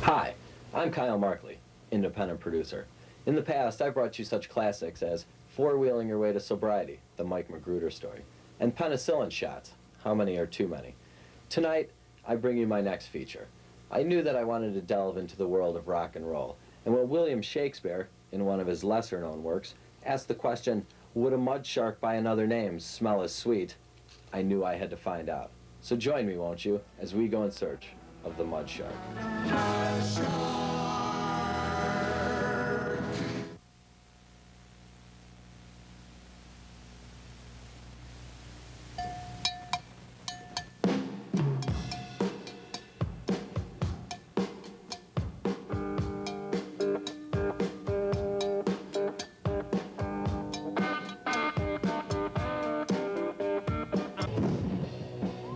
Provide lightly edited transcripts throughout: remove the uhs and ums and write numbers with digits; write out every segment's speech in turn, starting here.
Hi, I'm Kyle Markley, independent producer. In the past, I've brought you such classics as Four-Wheeling Your Way to Sobriety, the Mike Magruder story, and Penicillin Shots, How Many Are Too Many. Tonight, I bring you my next feature. I knew that I wanted to delve into the world of rock and roll, and when William Shakespeare, in one of his lesser-known works, asked the question, would a mud shark by another name smell as sweet? I knew I had to find out. So join me, won't you, as we go in search of the mud shark.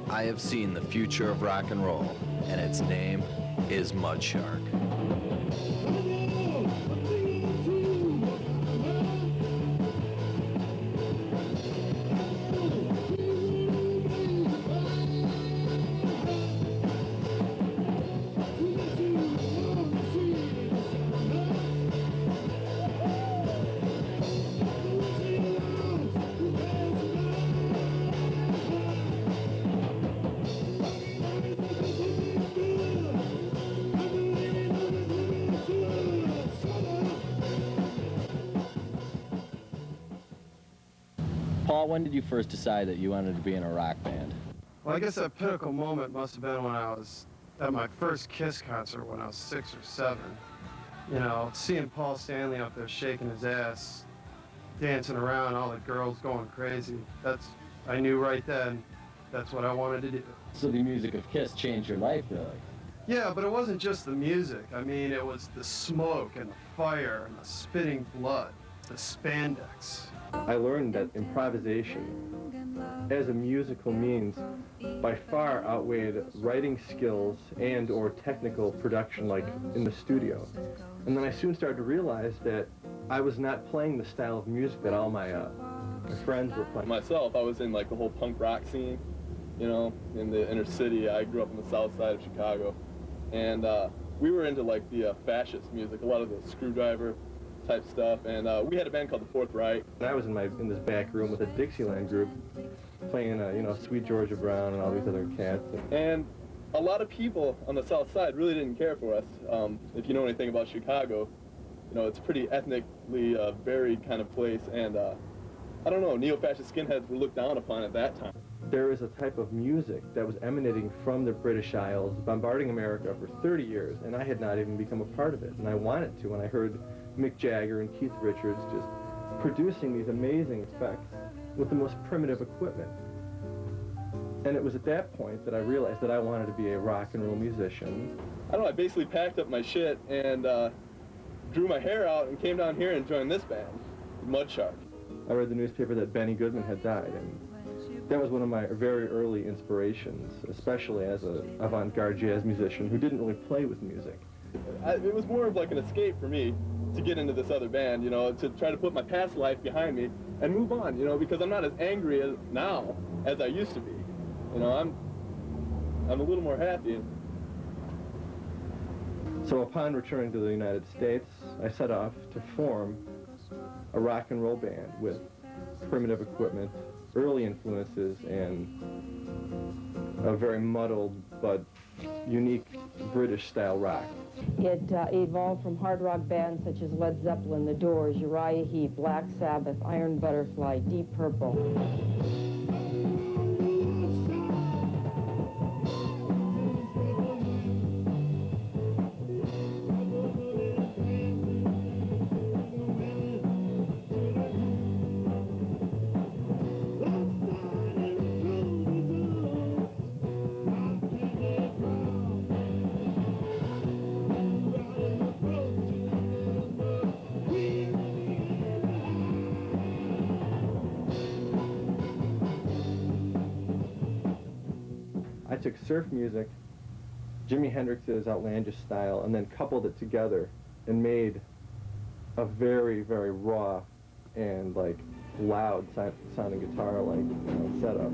I have seen the future of rock and roll, and its name is Mud Shark. Paul, when did you first decide that you wanted to be in a rock band? Well, I guess that pinnacle moment must have been when I was at my first Kiss concert when I was 6 or 7. You know, seeing Paul Stanley up there shaking his ass, dancing around, all the girls going crazy. I knew right then that's what I wanted to do. So the music of Kiss changed your life, really? Yeah, but it wasn't just the music. I mean, it was the smoke and the fire and the spitting blood, the spandex. I learned that improvisation as a musical means by far outweighed writing skills and or technical production like in the studio. And then I soon started to realize that I was not playing the style of music that all my friends were playing. Myself, I was in like the whole punk rock scene, you know, in the inner city. I grew up on the south side of Chicago. And we were into like the fascist music, a lot of the Screwdriver type stuff, and we had a band called the Fourth Reich. I was in this back room with a Dixieland group playing, you know, Sweet Georgia Brown and all these other cats. And a lot of people on the south side really didn't care for us. If you know anything about Chicago, you know, it's a pretty ethnically varied kind of place, and I don't know, neo-fascist skinheads were looked down upon at that time. There is a type of music that was emanating from the British Isles, bombarding America for 30 years, and I had not even become a part of it, and I wanted to when I heard Mick Jagger and Keith Richards just producing these amazing effects with the most primitive equipment. And it was at that point that I realized that I wanted to be a rock and roll musician. I don't know, I basically packed up my shit and drew my hair out and came down here and joined this band, Mud Shark. I read the newspaper that Benny Goodman had died, and that was one of my very early inspirations, especially as an avant-garde jazz musician who didn't really play with music. It was more of like an escape for me to get into this other band, you know, to try to put my past life behind me and move on, you know, because I'm not as angry now as I used to be. You know, I'm a little more happy. So upon returning to the United States, I set off to form a rock and roll band with primitive equipment, early influences, and a very muddled but unique British-style rock. It evolved from hard rock bands such as Led Zeppelin, The Doors, Uriah Heep, Black Sabbath, Iron Butterfly, Deep Purple. I took surf music, Jimi Hendrix's outlandish style, and then coupled it together and made a very, very raw and like loud sounding guitar like setup.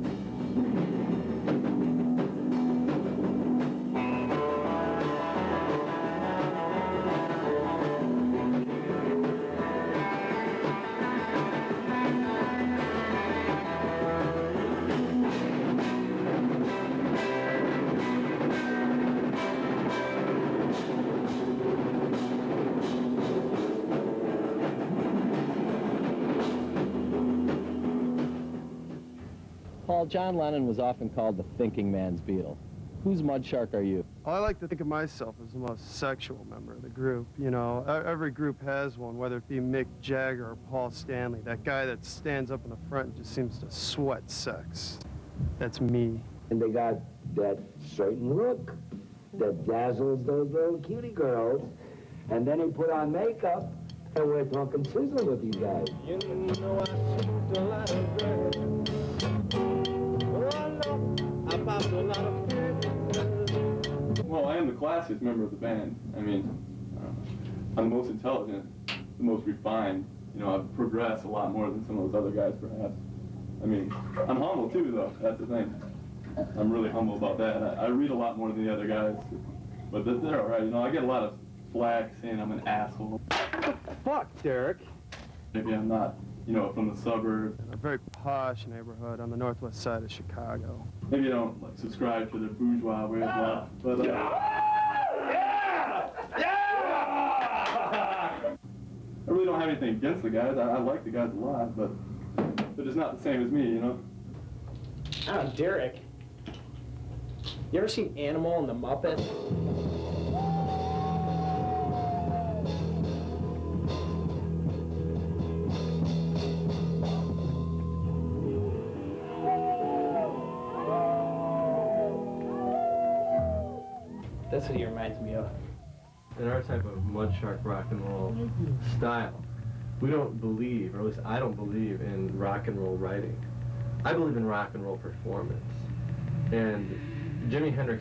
Paul, John Lennon was often called the thinking man's Beatle. Whose Mudshark are you? Well, I like to think of myself as the most sexual member of the group. You know, every group has one, whether it be Mick Jagger or Paul Stanley. That guy that stands up in the front and just seems to sweat sex. That's me. And they got that certain look that dazzles those little cutie girls. And then he put on makeup, and we're talking sizzle with these guys. You know I shoot a lot of girls. Oh, I know I popped a lot of girls. Well, I am the classiest member of the band. I mean, I'm the most intelligent, the most refined. You know, I've progressed a lot more than some of those other guys, perhaps. I mean, I'm humble too, though. That's the thing. I'm really humble about that. I read a lot more than the other guys, but they're all right. You know, I get a lot of flack saying I'm an asshole. Fuck, Derek. Maybe I'm not, you know, from the suburbs. A very posh neighborhood on the northwest side of Chicago. Maybe I don't like subscribe to their bourgeois way of life, but I really don't have anything against the guys. I like the guys a lot, but they're just not the same as me, you know. Oh, Derek. You ever seen Animal and the Muppets? That's what he reminds me of. In our type of Mudshark rock and roll style, we don't believe, or at least I don't believe, in rock and roll writing. I believe in rock and roll performance. And Jimi Hendrix